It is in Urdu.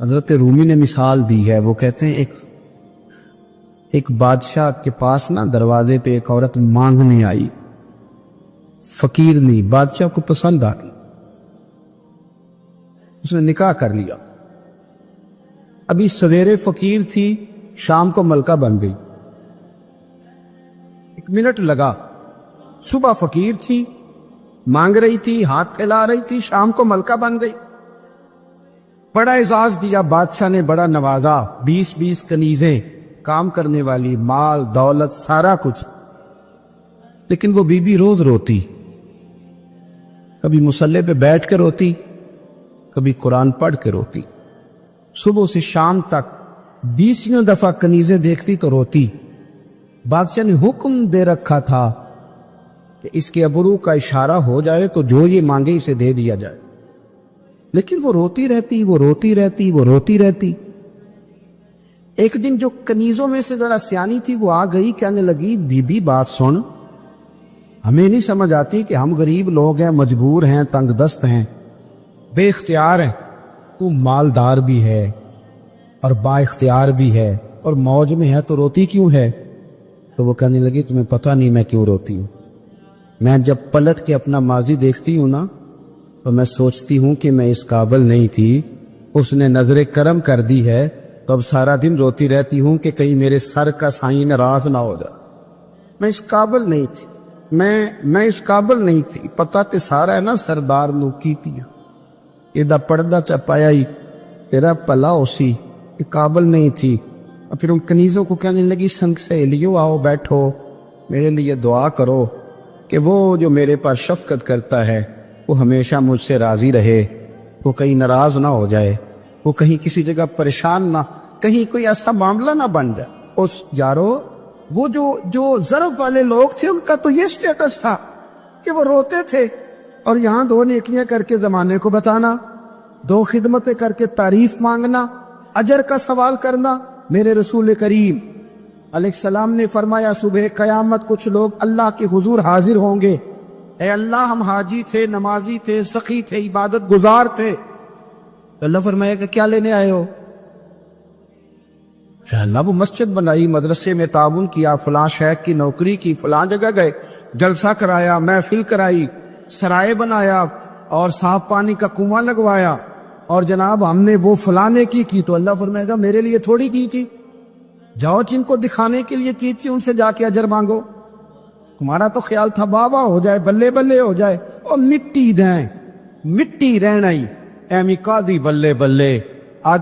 حضرت رومی نے مثال دی ہے، وہ کہتے ہیں ایک بادشاہ کے پاس نا دروازے پہ ایک عورت مانگنے آئی، فقیر نہیں، بادشاہ کو پسند آ گئی، اس نے نکاح کر لیا۔ ابھی سویرے فقیر تھی، شام کو ملکہ بن گئی، 1 منٹ لگا۔ صبح فقیر تھی، مانگ رہی تھی، ہاتھ پھیلا رہی تھی، شام کو ملکہ بن گئی۔ بڑا اعزاز دیا بادشاہ نے، بڑا نوازا، 20 کنیزیں، کام کرنے والی، مال دولت سارا کچھ۔ لیکن وہ بی بی روز روتی، کبھی مصلی پہ بیٹھ کے روتی، کبھی قرآن پڑھ کے روتی، صبح سے شام تک 20 دفعہ کنیزیں دیکھتی تو روتی۔ بادشاہ نے حکم دے رکھا تھا کہ اس کے ابرو کا اشارہ ہو جائے تو جو یہ مانگے اسے دے دیا جائے، لیکن وہ روتی رہتی، وہ روتی رہتی، وہ روتی رہتی۔ ایک دن جو کنیزوں میں سے ذرا سیانی تھی وہ آ گئی، کہنے لگی بی بی بات سن، ہمیں نہیں سمجھ آتی کہ ہم غریب لوگ ہیں، مجبور ہیں، تنگ دست ہیں، بے اختیار ہیں، تو مالدار بھی ہے اور با اختیار بھی ہے اور موج میں ہے، تو روتی کیوں ہے؟ تو وہ کہنے لگی تمہیں پتہ نہیں میں کیوں روتی ہوں، میں جب پلٹ کے اپنا ماضی دیکھتی ہوں نا تو میں سوچتی ہوں کہ میں اس قابل نہیں تھی، اس نے نظر کرم کر دی ہے، تو اب سارا دن روتی رہتی ہوں کہ کہیں میرے سر کا سائیں ناراض نہ ہو جائے، میں اس قابل نہیں تھی، میں اس قابل نہیں تھی، پتہ تے سارا ہے نا سردار نو کیتی یہ دا پردہ چپایا ہی تیرا پلا اسی، یہ قابل نہیں تھی۔ اور پھر ان کنیزوں کو کہنے لگی سنگ سہیلیوں آؤ بیٹھو، میرے لیے دعا کرو کہ وہ جو میرے پاس شفقت کرتا ہے وہ ہمیشہ مجھ سے راضی رہے، وہ کہیں ناراض نہ ہو جائے، وہ کہیں کسی جگہ پریشان نہ، کہیں کوئی ایسا معاملہ نہ بن جائے۔ اس یارو وہ جو ضرب والے لوگ تھے ان کا تو یہ سٹیٹس تھا کہ وہ روتے تھے، اور یہاں 2 نیکیاں کر کے زمانے کو بتانا، 2 خدمتیں کر کے تعریف مانگنا، اجر کا سوال کرنا۔ میرے رسول کریم علیہ السلام نے فرمایا صبح قیامت کچھ لوگ اللہ کے حضور حاضر ہوں گے، اے اللہ ہم حاجی تھے، نمازی تھے، سخی تھے، عبادت گزار تھے، تو اللہ فرمائے کہ کیا لینے آئے ہو؟ اللہ وہ مسجد بنائی، مدرسے میں تعاون کیا، فلاں شیخ کی نوکری کی، فلاں جگہ گئے، جلسہ کرایا، محفل کرائی، سرائے بنایا اور صاف پانی کا کنواں لگوایا، اور جناب ہم نے وہ فلانے کی، تو اللہ فرمائے گا میرے لیے تھوڑی کی تھی، جاؤ جن کو دکھانے کے لیے کی تھی ان سے جا کے اجر مانگو، تمہارا تو خیال تھا بابا ہو جائے، بلے بلے ہو جائے، اور مٹی دیں، مٹی رہنا ہی ایمی قاضی بلے بلے،